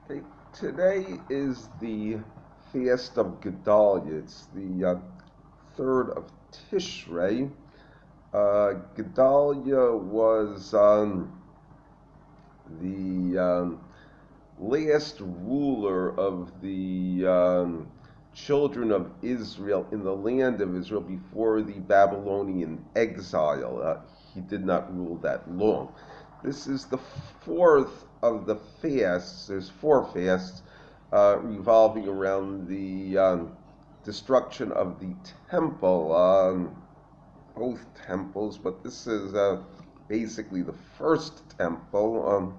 Okay, today is the Feast of Gedalia. It's the third of Tishrei. Gedalia was the last ruler of the children of Israel in the land of Israel before the Babylonian exile. He did not rule that long. This is the fourth of the fasts. There's four fasts revolving around the destruction of the temple, both temples, but this is basically the first temple.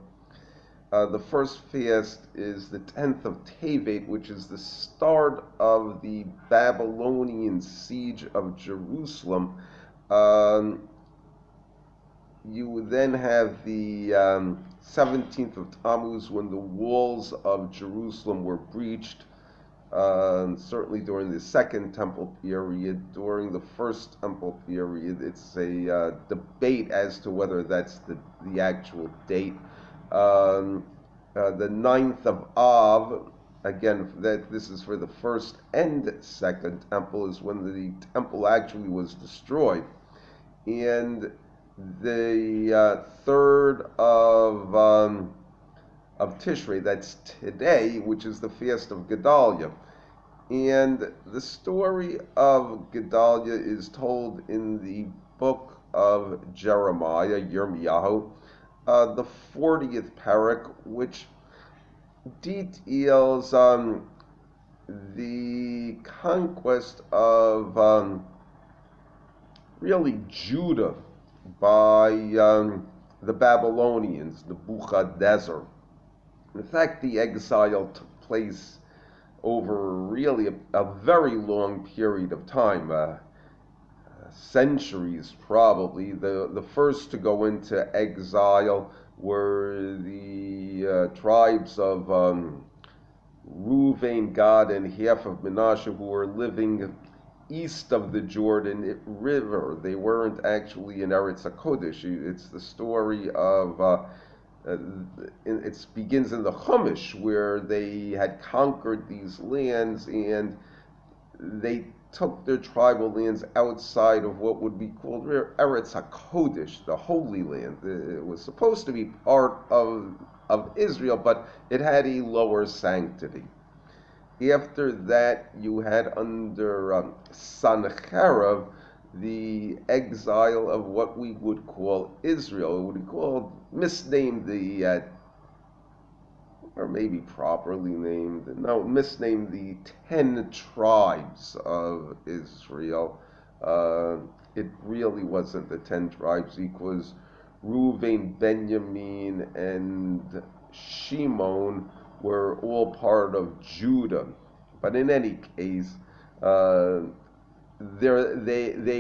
The first fast is the 10th of Tevet, which is the start of the Babylonian siege of Jerusalem. You then have the 17th of Tammuz, when the walls of Jerusalem were breached, certainly during the Second Temple period. During the First Temple period, it's a debate as to whether that's the actual date. The 9th of Av, again, this is for the First and Second Temple, is when the temple actually was destroyed. And the 3rd of Tishrei, that's today, which is the Feast of Gedalia. And the story of Gedalia is told in the book of Jeremiah, Yirmiyahu, the 40th parak, which details the conquest of really Judah by the Babylonians, Nebuchadnezzar. In fact, the exile took place over really a very long period of time, centuries probably. The first to go into exile were the tribes of Reuven, Gad, and half of Manasseh, who were living east of the Jordan River. They weren't actually in Eretz HaKodesh. It's the story of, it begins in the Chumash, where they had conquered these lands and they took their tribal lands outside of what would be called Eretz HaKodesh, the Holy Land. It was supposed to be part of Israel, but it had a lower sanctity. After that, you had under Sancherib the exile of what we would call Israel. It would be called, misnamed or maybe properly named, no, misnamed the 10 tribes of Israel. It really wasn't the 10 tribes, because Reuven, Benjamin, and Shimon were all part of Judah. But in any case, they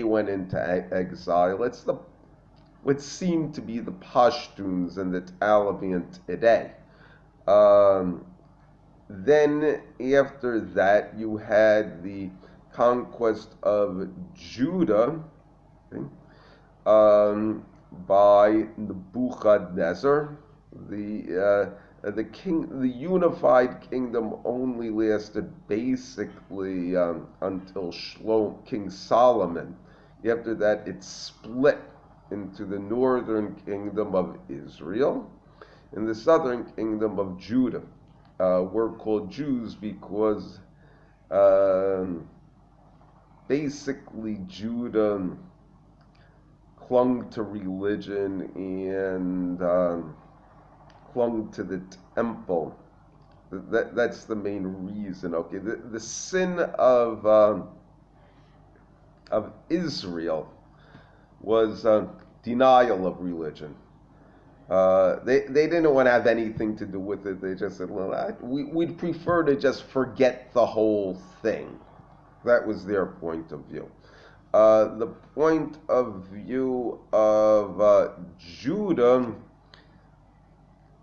went into exile. It's what seemed to be the Pashtuns and the Taliban today. Then after that, you had the conquest of Judah, okay, by Nebuchadnezzar. The unified kingdom only lasted basically until King Solomon. After that, it split into the northern kingdom of Israel and the southern kingdom of Judah. We're called Jews because basically Judah clung to religion and clung to the temple. That's the main reason. Okay, the sin of Israel was denial of religion. They didn't want to have anything to do with it. They just said, well, we'd prefer to just forget the whole thing. That was their point of view. The point of view of Judah,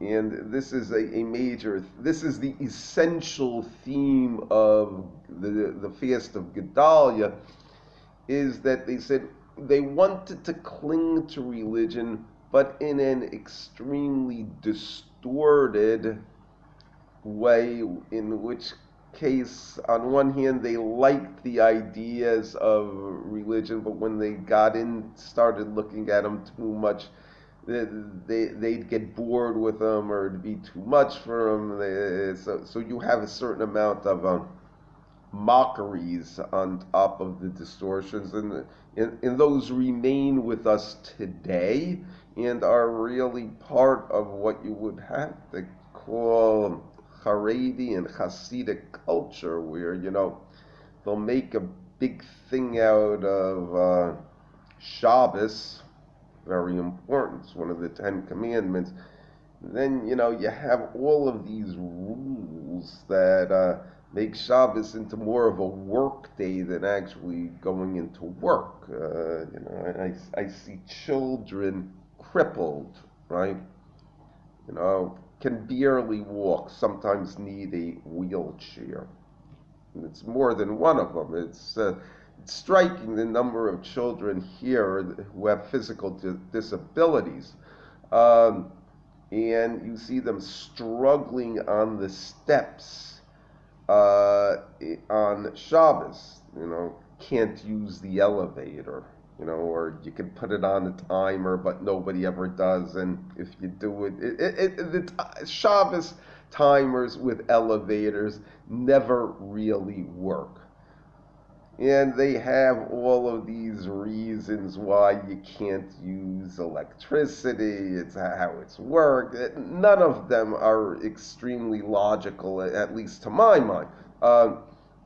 and this is this is the essential theme of the Feast of Gedalia, is that they said they wanted to cling to religion, but in an extremely distorted way, in which case, on one hand, they liked the ideas of religion, but when they started looking at them too much, they'd get bored with them, or it'd be too much for them. So you have a certain amount of mockeries on top of the distortions, and those remain with us today and are really part of what you would have to call Haredi and Hasidic culture, where they'll make a big thing out of Shabbos, very important. It's one of the Ten Commandments. Then you have all of these rules that make Shabbos into more of a work day than actually going into work. I see children crippled, right? Can barely walk, sometimes need a wheelchair. And it's more than one of them. It's striking the number of children here who have physical disabilities. And you see them struggling on the steps on Shabbos. Can't use the elevator. Or you can put it on a timer, but nobody ever does. And if you do the Shabbos timers with elevators never really work. And they have all of these reasons why you can't use electricity. It's how it's worked. None of them are extremely logical, at least to my mind.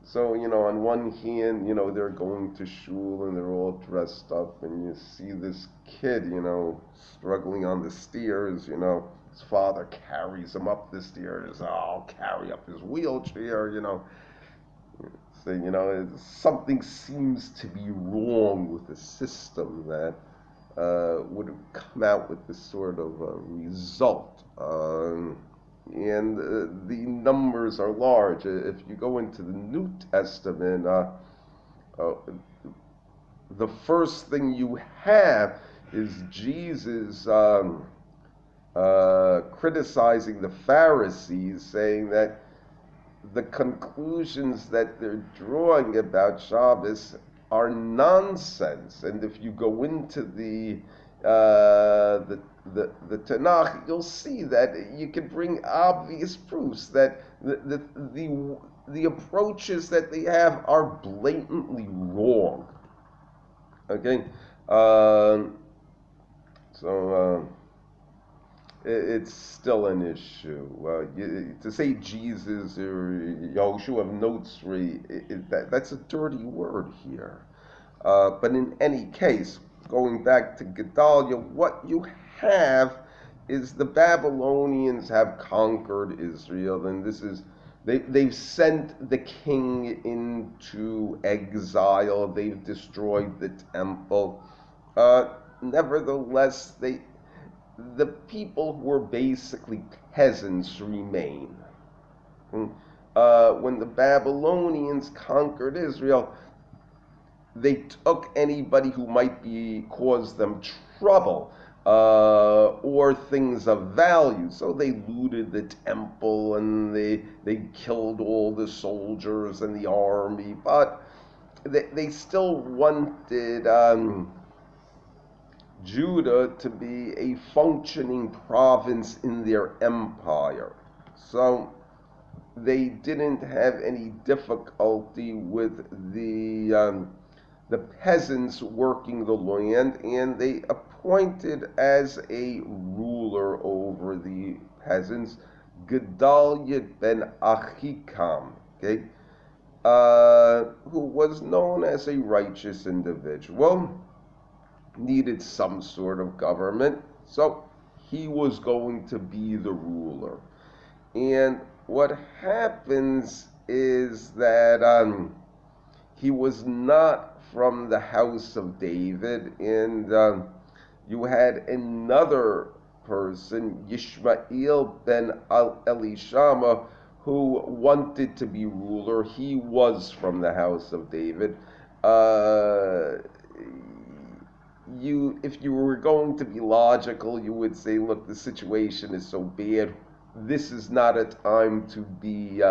So, on one hand, they're going to shul and they're all dressed up, and you see this kid, struggling on the stairs, his father carries him up the stairs. I'll carry up his wheelchair, So, something seems to be wrong with the system that would have come out with this sort of result. And the numbers are large. If you go into the New Testament, the first thing you have is Jesus criticizing the Pharisees, saying that the conclusions that they're drawing about Shabbos are nonsense. And if you go into the Tanakh, you'll see that you can bring obvious proofs that the approaches that they have are blatantly wrong. Okay, it's still an issue. To say Jesus or Yahushua of Notzri, that's a dirty word here. But in any case, going back to Gedalia, what you have is the Babylonians have conquered Israel, and they've sent the king into exile. They've destroyed the temple. Nevertheless, the people who were basically peasants remain. When the Babylonians conquered Israel, they took anybody who might cause them trouble or things of value. So they looted the temple and they killed all the soldiers and the army, but they still wanted Judah to be a functioning province in their empire. So they didn't have any difficulty with the peasants working the land, and they appointed as a ruler over the peasants Gedalia ben Achikam, okay, who was known as a righteous individual, needed some sort of government, so he was going to be the ruler. And what happens is that he was not from the house of David, and you had another person, Yishmael ben Elishama, who wanted to be ruler. He was from the house of David. If you were going to be logical, you would say, look, the situation is so bad, this is not a time to be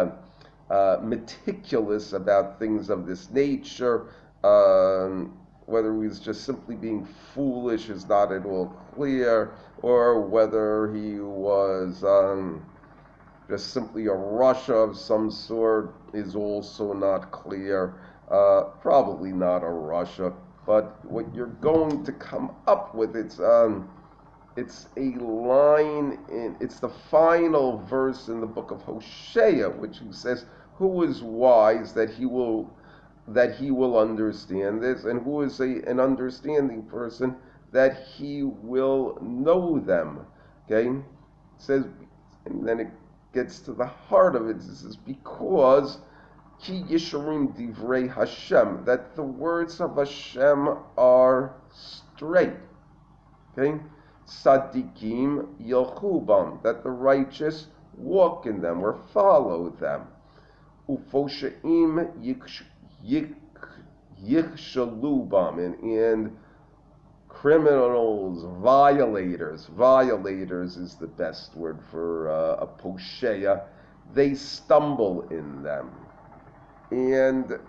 meticulous about things of this nature. Whether he was just simply being foolish is not at all clear, or whether he was just simply a Russia of some sort is also not clear. Probably not a Russia, but what you're going to come up with, it's a line it's the final verse in the book of Hosea, which says, "Who is wise that he will understand this, and who is an understanding person that he will know them?" Okay, it says, and then it gets to the heart of it. It says, because Ki Yisharim Divrei Hashem, that the words of Hashem are straight. Okay? Sadikim Yelchubam, that the righteous walk in them or follow them. Ufoshaim Yikshalubam, and criminals, violators is the best word for a posheya, they stumble in them. And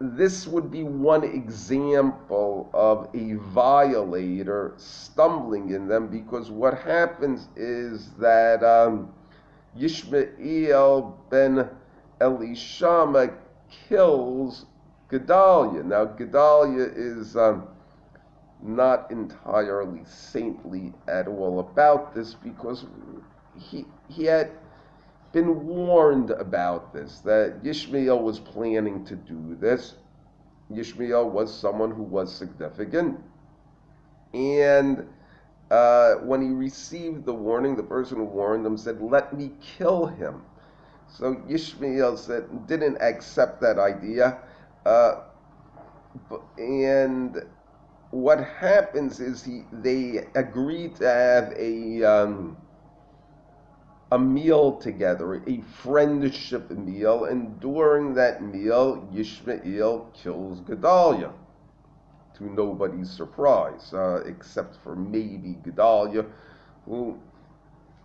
this would be one example of a violator stumbling in them, because what happens is that Yishmael ben Elishama kills Gedalia. Now, Gedalia is not entirely saintly at all about this, because he had been warned about this, that Yishmael was planning to do this. Yishmael was someone who was significant, and when he received the warning, the person who warned him said, "Let me kill him." So Yishmael didn't accept that idea, and what happens is they agreed to have a meal together, a friendship meal, and during that meal, Yishmael kills Gedalia, to nobody's surprise, except for maybe Gedalia, who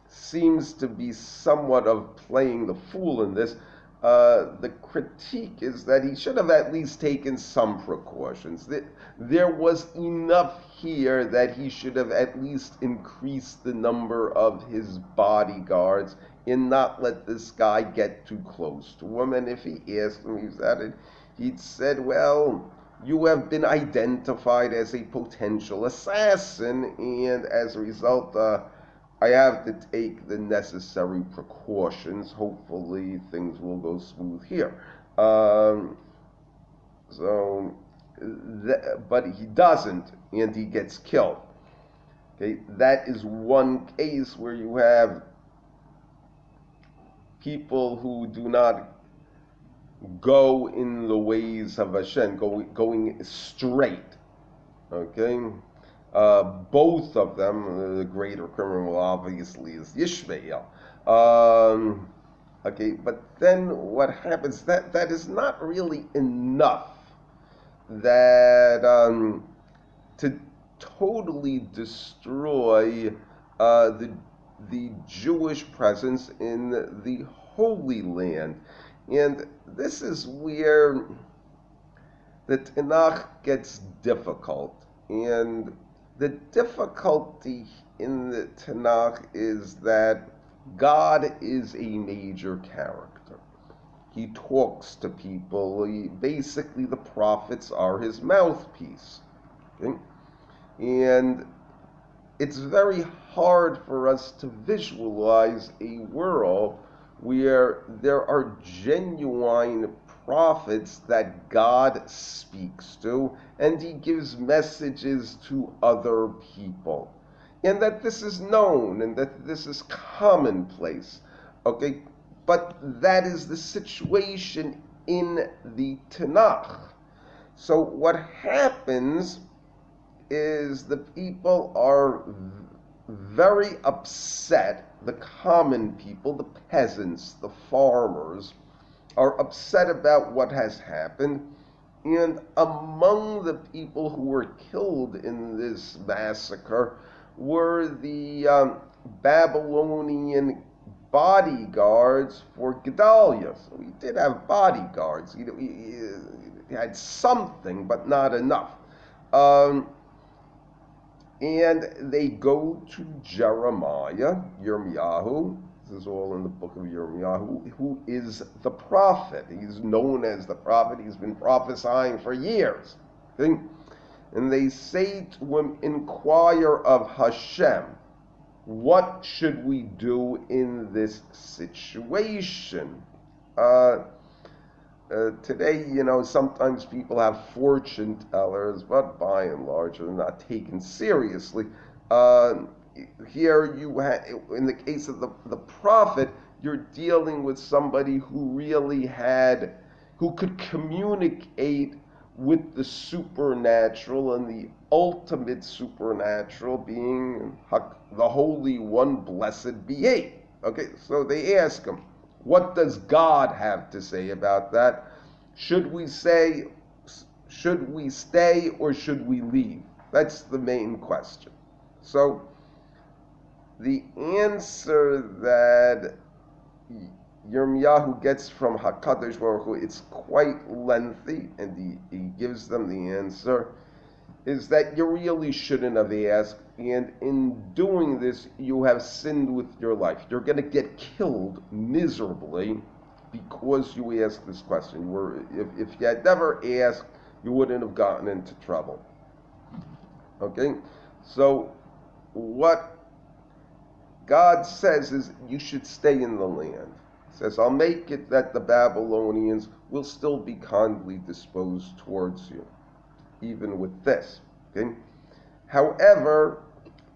seems to be somewhat of playing the fool in this. The critique is that he should have at least taken some precautions. There was enough here that he should have at least increased the number of his bodyguards and not let this guy get too close to him. And if he asked him, he'd said, "Well, you have been identified as a potential assassin, and as a result, I have to take the necessary precautions. Hopefully things will go smooth here." But he doesn't, and he gets killed. Okay, that is one case where you have people who do not go in the ways of Hashem, going straight. Okay? Both of them, the greater criminal obviously is Yishmael. Okay, but then what happens, that is not really enough that to totally destroy the Jewish presence in the Holy Land. And this is where the Tanakh gets difficult. And the difficulty in the Tanakh is that God is a major character. He talks to people. Basically, the prophets are his mouthpiece. Okay? And it's very hard for us to visualize a world where there are genuine prophets that God speaks to, and he gives messages to other people, and that this is known and that this is commonplace. Okay, but that is the situation in the Tanakh. So what happens is the people are very upset. The common people, the peasants, the farmers, are upset about what has happened. And among the people who were killed in this massacre were the Babylonian bodyguards for Gedalia. So he did have bodyguards. He had something, but not enough. And they go to Jeremiah, Yirmiyahu. This is all in the book of Yirmiyahu, who is the prophet. He's known as the prophet. He's been prophesying for years. Okay? And they say to him, inquire of Hashem, what should we do in this situation? Today, sometimes people have fortune tellers, but by and large, they're not taken seriously. Here, in the case of the prophet, you're dealing with somebody who really who could communicate with the supernatural, and the ultimate supernatural being the Holy One, blessed be He. Okay, so they ask him, what does God have to say about that? Should we stay or should we leave? That's the main question. So the answer that Yirmiyahu gets from HaKadosh Baruch Hu, it's quite lengthy, and he gives them the answer, is that you really shouldn't have asked, and in doing this, you have sinned with your life. You're going to get killed miserably because you asked this question. If you had never asked, you wouldn't have gotten into trouble. Okay? So, what God says is you should stay in the land. He says, I'll make it that the Babylonians will still be kindly disposed towards you, even with this. Okay? However,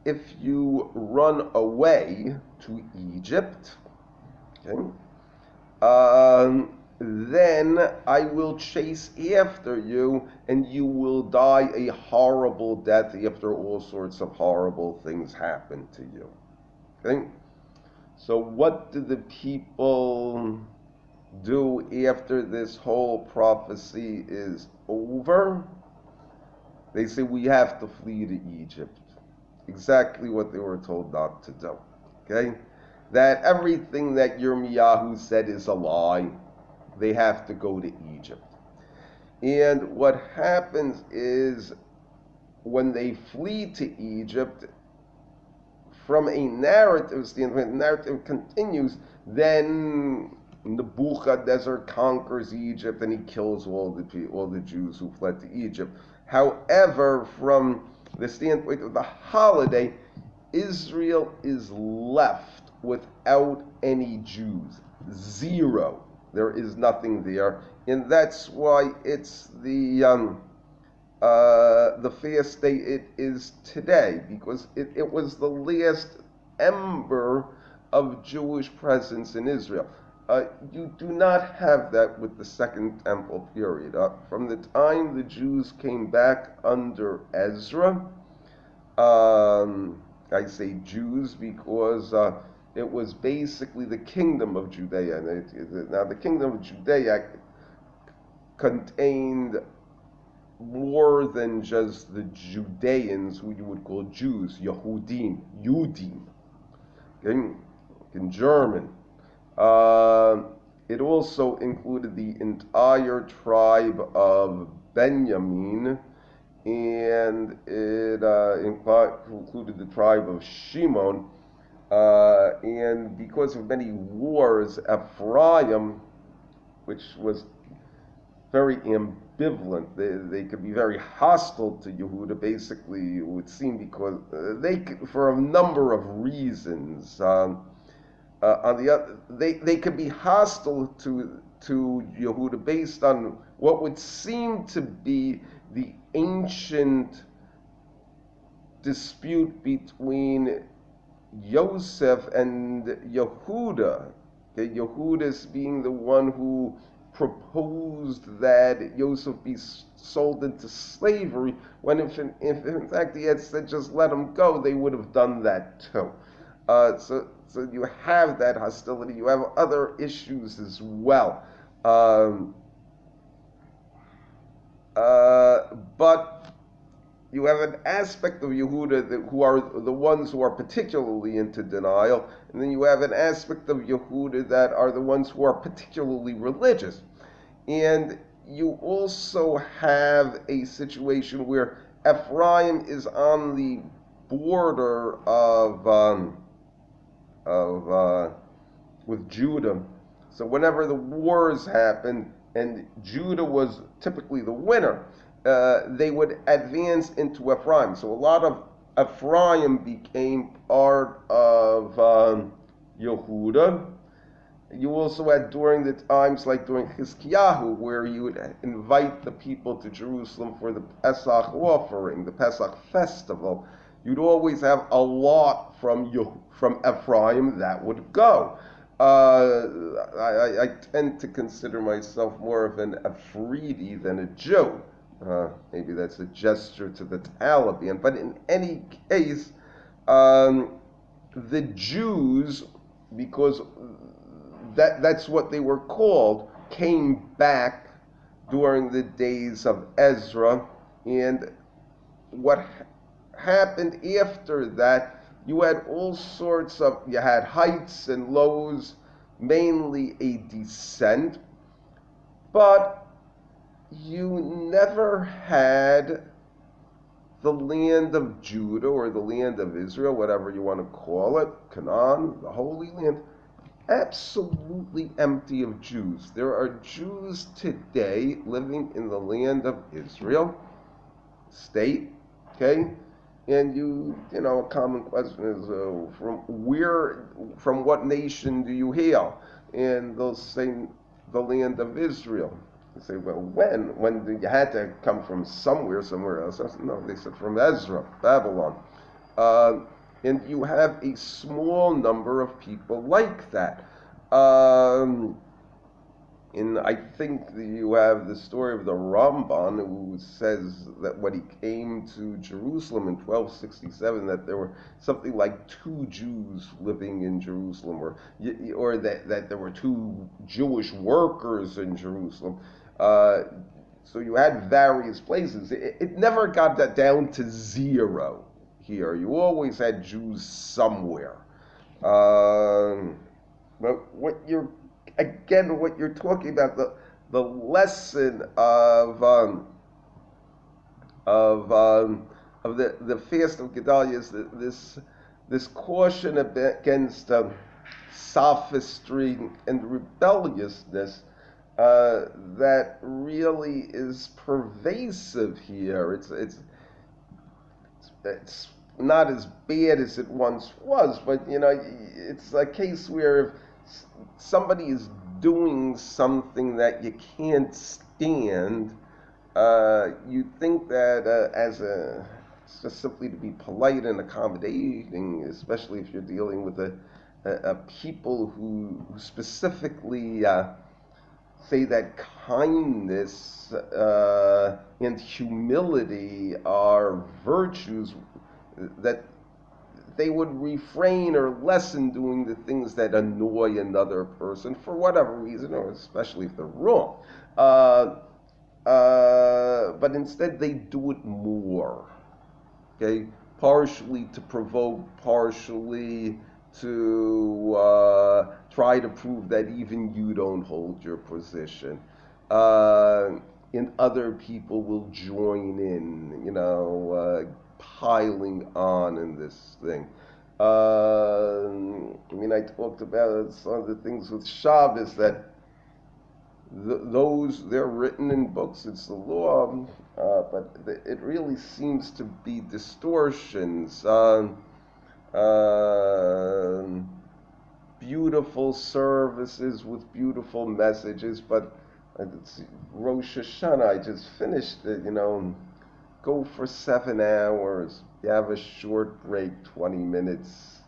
if you run away to Egypt, okay, then I will chase after you, and you will die a horrible death after all sorts of horrible things happen to you. Okay? So what do the people do after this whole prophecy is over? They say, we have to flee to Egypt. Exactly what they were told not to do. Okay? That everything that Yirmiyahu said is a lie. They have to go to Egypt. And what happens is, when they flee to Egypt, from a narrative standpoint, the narrative continues, then Nebuchadnezzar conquers Egypt and he kills all the Jews who fled to Egypt. However, from the standpoint of the holiday, Israel is left without any Jews. Zero. There is nothing there. And that's why it's the fast day it is today, because it was the last ember of Jewish presence in Israel. You do not have that with the Second Temple period. From the time the Jews came back under Ezra, I say Jews because it was basically the kingdom of Judea. Now, the kingdom of Judea contained more than just the Judeans, who you would call Jews, Yehudim, Yudim, okay? In German. It also included the entire tribe of Benjamin, and it included the tribe of Shimon. And because of many wars, Ephraim, which was very ambivalent, they could be very hostile to Yehuda, basically, it would seem, because for a number of reasons. On the other, they could be hostile to Yehuda based on what would seem to be the ancient dispute between Yosef and Yehuda. Okay, Yehuda being the one who proposed that Yosef be sold into slavery, when if in fact he had said just let him go, they would have done that too. So you have that hostility. You have other issues as well. But you have an aspect of Yehuda who are the ones who are particularly into denial, and then you have an aspect of Yehuda that are the ones who are particularly religious. And you also have a situation where Ephraim is on the border with Judah. So whenever the wars happened, and Judah was typically the winner, they would advance into Ephraim. So a lot of Ephraim became part of Yehuda. You also had during the times like during Chizkiyahu, where you would invite the people to Jerusalem for the Pesach offering, the Pesach festival. You'd always have a lot from Ephraim that would go. I tend to consider myself more of an Afridi than a Jew. Maybe that's a gesture to the Taliban. But in any case, the Jews, because that's what they were called, came back during the days of Ezra. And what happened after that, you had all sorts of, you had heights and lows, mainly a descent, but you never had the land of Judah or the land of Israel, whatever you want to call it, Canaan, the Holy Land, absolutely empty of Jews. There are Jews today living in the land of Israel, state, okay? And a common question is, from what nation do you hail? And they'll say the land of Israel. You say, well, when you had to come from somewhere else? No, they said from Ezra, Babylon. And you have a small number of people like that. And I think that you have the story of the Ramban, who says that when he came to Jerusalem in 1267, that there were something like 2 Jews living in Jerusalem, or that there were 2 Jewish workers in Jerusalem. So you had various places. It never got that down to 0 here. You always had Jews somewhere. But what you're talking about, the lesson of the fast of Gedalia is this caution against sophistry and rebelliousness that really is pervasive here. It's not as bad as it once was, but it's a case where if somebody is doing something that you can't stand, you think that it's just simply to be polite and accommodating, especially if you're dealing with a people who specifically say that kindness and humility are virtues, that they would refrain or lessen doing the things that annoy another person for whatever reason, or especially if they're wrong. But instead they do it more, okay? Partially to provoke, partially to try to prove that even you don't hold your position. And other people will join in, piling on in this thing. I talked about some of the things with Shabbos that they're written in books, it's the law, but it really seems to be distortions. Beautiful services with beautiful messages, but Rosh Hashanah, I just finished it, go for 7 hours. You have a short break, 20 minutes.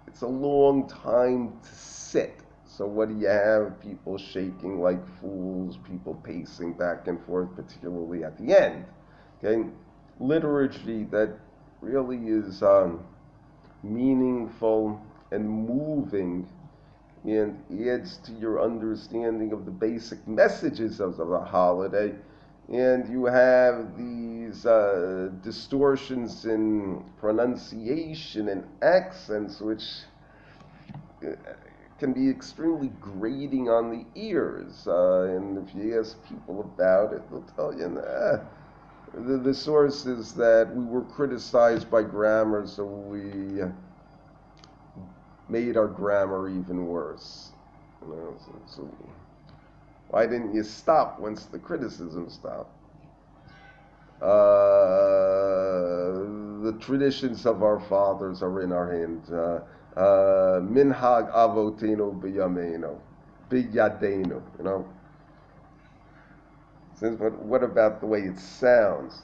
It's a long time to sit. So what do you have? People shaking like fools, people pacing back and forth, particularly at the end. Okay? Liturgy that really is meaningful and moving and adds to your understanding of the basic messages of the holiday and you have these distortions in pronunciation and accents, which uh, can be extremely grating on the ears. And if you ask people about it, they'll tell you, nah. The source is that we were criticized by grammar, so we made our grammar even worse. So why didn't you stop once the criticism stopped? The traditions of our fathers are in our hand. Minhag avotenu b'yameinu, b'yadenu. But what about the way it sounds?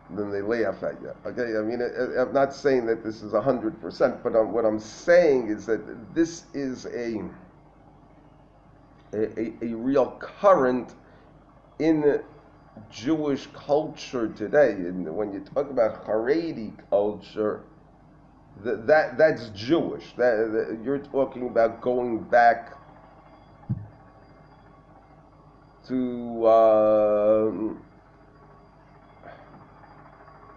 Then they laugh at you. Okay, I mean, I'm not saying that this is 100%, but what I'm saying is that this is a real current in Jewish culture today. And when you talk about Haredi culture, that's Jewish. You're talking about going back to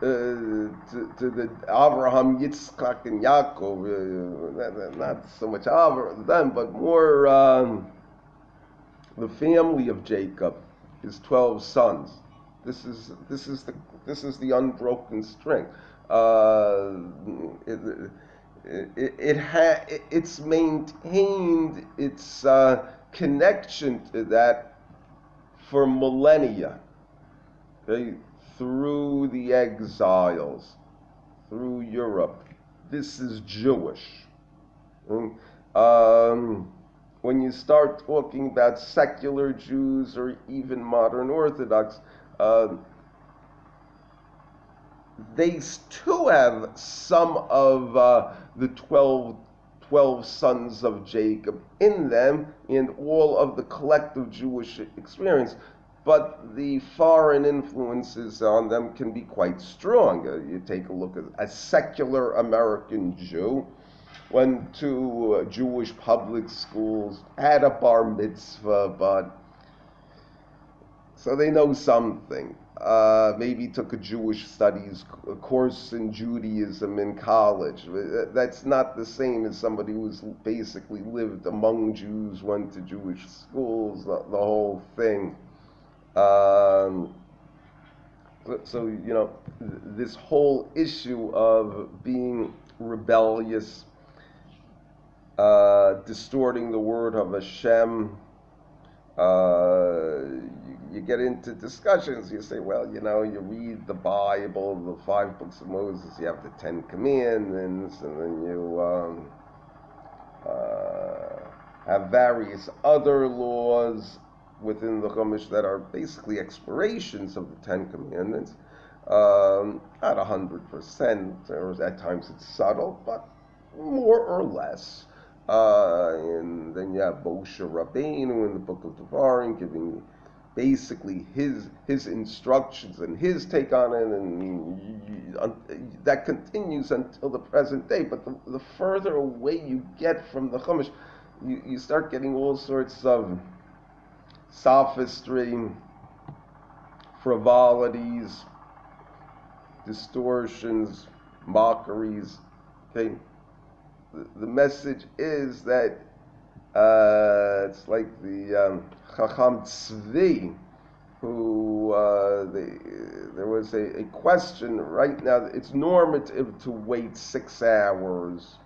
the Abraham, Yitzchak, and Yaakov. Not so much them, but more the family of Jacob, his 12 sons. This is the unbroken string. It's maintained its connection to that for millennia, okay, through the exiles, through Europe. This is Jewish. When you start talking about secular Jews or even modern Orthodox, they too have some of the 12 sons of Jacob in them and all of the collective Jewish experience. But the foreign influences on them can be quite strong. You take a look at a secular American Jew, went to Jewish public schools, had a bar mitzvah, but so they know something. Maybe took a Jewish studies course in Judaism in college. That's not the same as somebody who's basically lived among Jews, went to Jewish schools, the whole thing. So, this whole issue of being rebellious, distorting the word of Hashem, you get into discussions. You say, well, you read the Bible, the 5 books of Moses, you have the 10 Commandments, and then you have various other laws within the Chumash that are basically explorations of the 10 Commandments. Not 100%, or at times it's subtle, but more or less. And then you have Moshe Rabbeinu in the book of Devarim giving basically his instructions and his take on it, and that continues until the present day. But the further away you get from the Chumash, you start getting all sorts of sophistry, frivolities, distortions, mockeries. Okay, the message is that it's like the Chacham Tzvi, who there was a question. Right now, it's normative to wait 6 hours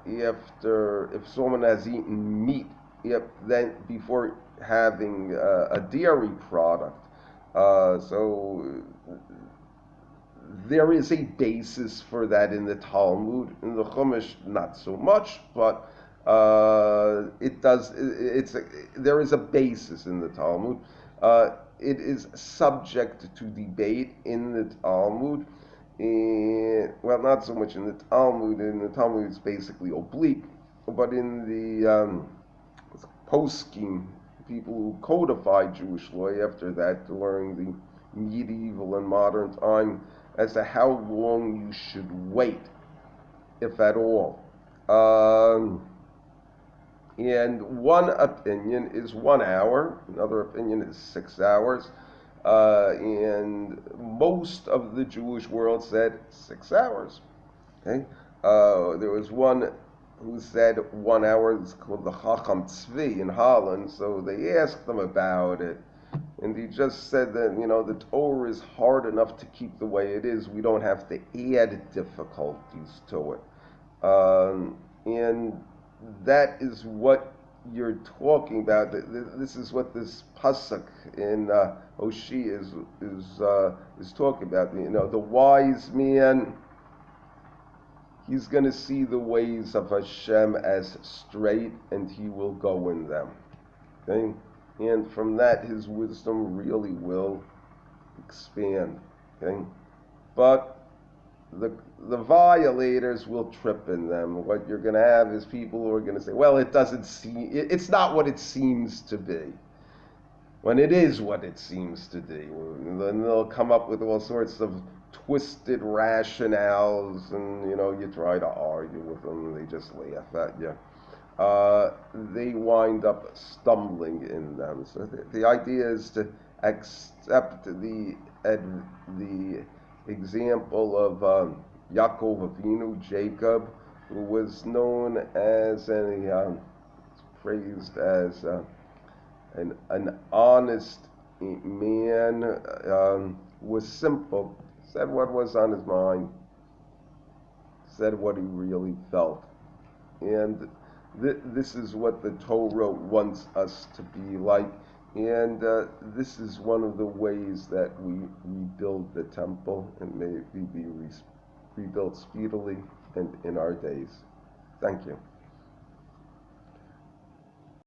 if someone has eaten meat, then before having a dairy product. So there is a basis for that in the Talmud. In the Chumash, not so much, but there is a basis in the Talmud. It is subject to debate in the Talmud. Well, not so much in the Talmud. In the Talmud, it's basically oblique. But in the poskim, people who codified Jewish law after that, during the medieval and modern time, as to how long you should wait, if at all. And one opinion is 1 hour, another opinion is 6 hours. And most of the Jewish world said 6 hours. Okay? There was one who said 1 hour. It's called the Chacham Tzvi in Holland. So they asked them about it, and he just said that the Torah is hard enough to keep the way it is. We don't have to add difficulties to it, and that is what you're talking about. This is what this pasuk in Hoshi is talking about. The wise man, he's going to see the ways of Hashem as straight, and he will go in them. Okay? And from that, his wisdom really will expand. Okay? But the violators will trip in them. What you're going to have is people who are going to say, well, it's not what it seems to be. When it is what it seems to be. And then they'll come up with all sorts of twisted rationales, and you try to argue with them, and they just laugh at you. They wind up stumbling in them. So the idea is to accept the example of Yaakov Avinu, Jacob, who was known as praised as an honest man, was simple, said what was on his mind, said what he really felt. And this is what the Torah wants us to be like. And this is one of the ways that we rebuild the temple, and may it be rebuilt speedily and in our days. Thank you.